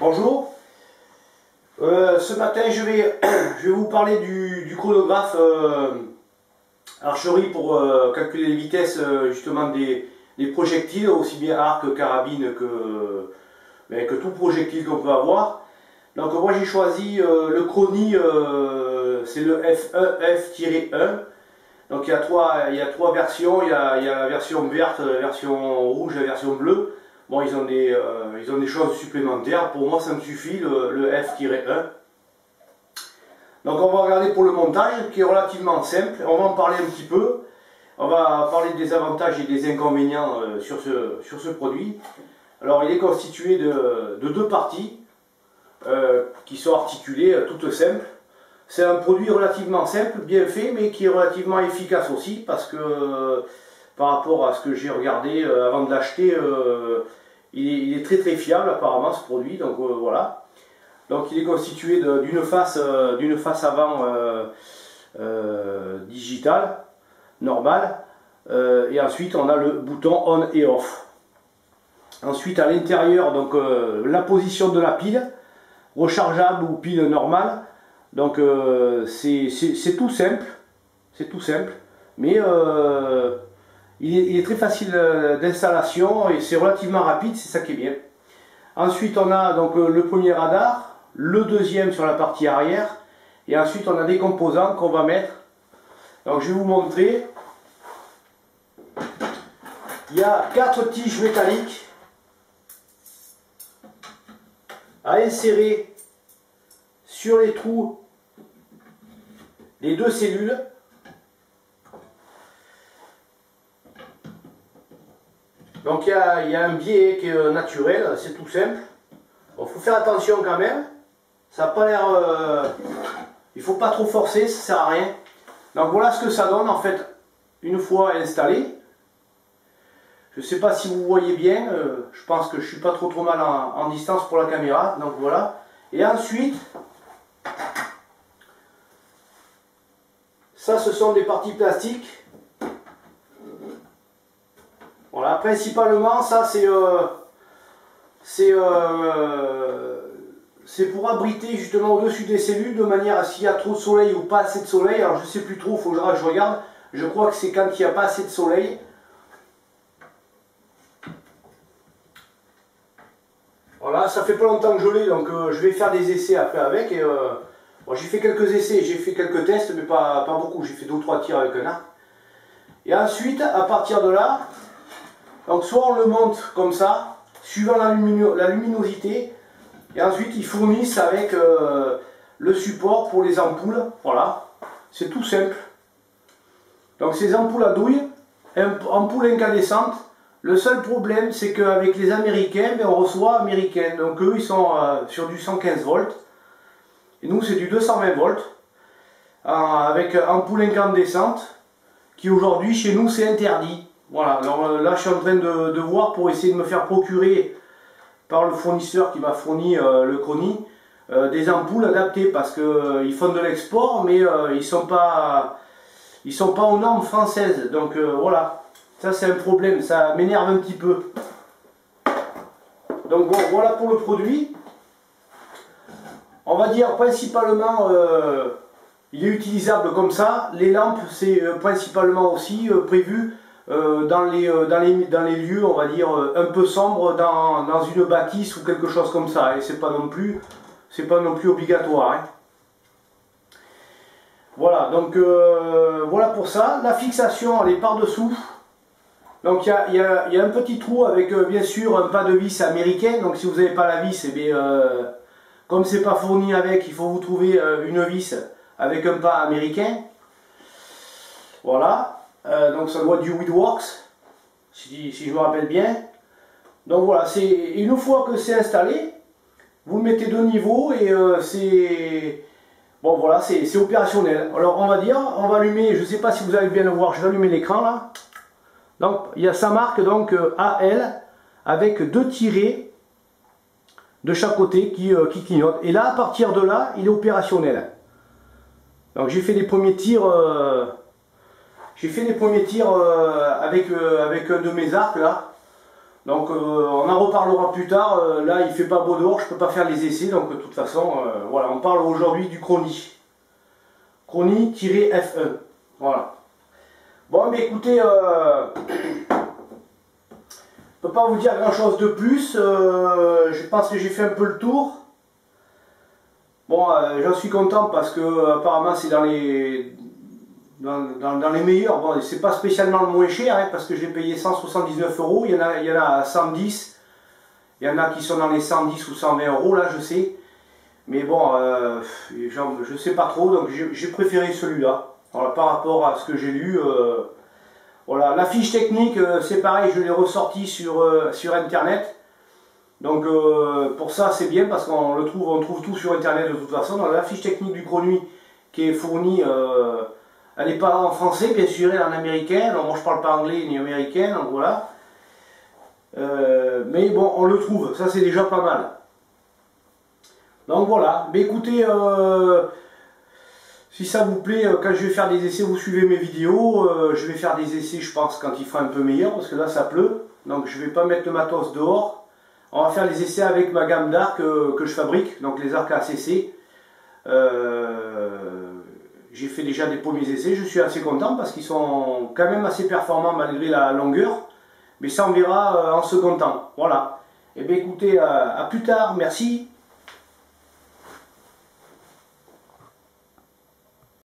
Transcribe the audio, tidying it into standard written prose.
Bonjour, ce matin je vais vous parler du chronographe archerie pour calculer les vitesses justement des projectiles, aussi bien arc, carabine que tout projectile qu'on peut avoir. Donc moi j'ai choisi le Chronie, c'est le F1. Donc il y a trois versions, il y a la version verte, la version rouge et la version bleue. Bon, ils ont des choses supplémentaires. Pour moi, ça me suffit, le F-1. Donc, on va regarder pour le montage, qui est relativement simple. On va en parler un petit peu. On va parler des avantages et des inconvénients sur ce produit. Alors, il est constitué de deux parties qui sont articulées, toutes simples. C'est un produit relativement simple, bien fait, mais qui est relativement efficace aussi, parce que par rapport à ce que j'ai regardé avant de l'acheter, il est très fiable apparemment ce produit, donc voilà. Donc il est constitué d'une face avant digitale, normale, et ensuite on a le bouton on et off. Ensuite à l'intérieur, donc la position de la pile, rechargeable ou pile normale. Donc c'est tout simple, mais il est très facile d'installation et c'est relativement rapide, c'est ça qui est bien. Ensuite on a donc le premier radar, le deuxième sur la partie arrière, et ensuite on a des composants qu'on va mettre. Donc je vais vous montrer. Il y a 4 tiges métalliques à insérer sur les trous des deux cellules. Donc il y a un biais qui est naturel, c'est tout simple. Il faut faire attention quand même. Ça n'a pas l'air... il ne faut pas trop forcer, ça ne sert à rien. Donc voilà ce que ça donne en fait une fois installé. Je ne sais pas si vous voyez bien, je pense que je ne suis pas trop mal en distance pour la caméra. Donc voilà. Et ensuite, ça ce sont des parties plastiques. Voilà, principalement ça c'est pour abriter justement au-dessus des cellules, de manière à s'il y a trop de soleil ou pas assez de soleil. Alors je sais plus trop, il faut que je regarde. Je crois que c'est quand il n'y a pas assez de soleil. Voilà, ça fait pas longtemps que je l'ai, donc je vais faire des essais après avec. Et bon, j'ai fait quelques essais, j'ai fait quelques tests, mais pas beaucoup. J'ai fait 2 ou 3 tirs avec un arc. Et ensuite, à partir de là, donc soit on le monte comme ça, suivant la luminosité, et ensuite ils fournissent avec le support pour les ampoules. Voilà, c'est tout simple. Donc ces ampoules à douille, ampoules incandescentes. Le seul problème c'est qu'avec les Américains, on reçoit américain. Donc eux ils sont sur du 115 volts, et nous c'est du 220 volts, avec ampoule incandescente, qui aujourd'hui chez nous c'est interdit. Voilà, alors là je suis en train de voir pour essayer de me faire procurer par le fournisseur qui m'a fourni le Chronie des ampoules adaptées, parce qu'ils font de l'export, mais ils sont pas aux normes françaises. Donc voilà, ça c'est un problème, ça m'énerve un petit peu. Donc bon, voilà pour le produit. On va dire principalement il est utilisable comme ça. Les lampes c'est principalement aussi prévu dans les lieux, on va dire, un peu sombres, dans une bâtisse ou quelque chose comme ça, et c'est pas non plus obligatoire, hein. Voilà, donc voilà pour ça. La fixation elle est par dessous, donc il y a un petit trou avec bien sûr un pas de vis américain. Donc si vous n'avez pas la vis, eh bien, comme c'est pas fourni avec, il faut vous trouver une vis avec un pas américain. Voilà. Donc ça doit être du Woodworks, si je me rappelle bien. Donc voilà, une fois que c'est installé, vous le mettez de niveau et c'est bon, voilà, c'est opérationnel. Alors on va allumer, je ne sais pas si vous allez bien le voir, je vais allumer l'écran là. Donc il y a sa marque, donc AL, avec 2 tirets de chaque côté qui clignotent. Et là, à partir de là, il est opérationnel. Donc j'ai fait les premiers tirs. Avec un de mes arcs là. Donc on en reparlera plus tard. Là il fait pas beau dehors, je peux pas faire les essais, donc de toute façon voilà, on parle aujourd'hui du Crony. Crony-F1. Voilà. Bon mais écoutez, je peux pas vous dire grand chose de plus. Je pense que j'ai fait un peu le tour. Bon, j'en suis content parce que apparemment c'est dans les meilleurs. Bon, c'est pas spécialement le moins cher, hein, parce que j'ai payé 179 €. Il y en a à 110. Il y en a qui sont dans les 110 ou 120 € là, je sais. Mais bon, je sais pas trop, donc j'ai préféré celui-là. Voilà, par rapport à ce que j'ai lu. Voilà, la fiche technique, c'est pareil, je l'ai ressorti sur internet. Donc pour ça c'est bien parce qu'on trouve tout sur internet de toute façon. Donc, la fiche technique du Crony qui est fournie, elle n'est pas en français bien sûr, elle est en américain. Donc moi je parle pas anglais ni américain, donc voilà. Mais bon, on le trouve, ça c'est déjà pas mal. Donc voilà, mais écoutez, si ça vous plaît, quand je vais faire des essais, vous suivez mes vidéos. Je vais faire des essais, je pense, quand il fera un peu meilleur, parce que là ça pleut. Donc je vais pas mettre le matos dehors. On va faire les essais avec ma gamme d'arcs que je fabrique, donc les arcs ACC. J'ai fait déjà des premiers essais, je suis assez content parce qu'ils sont quand même assez performants malgré la longueur. Mais ça on verra en second temps. Voilà. Et bien écoutez, à plus tard, merci.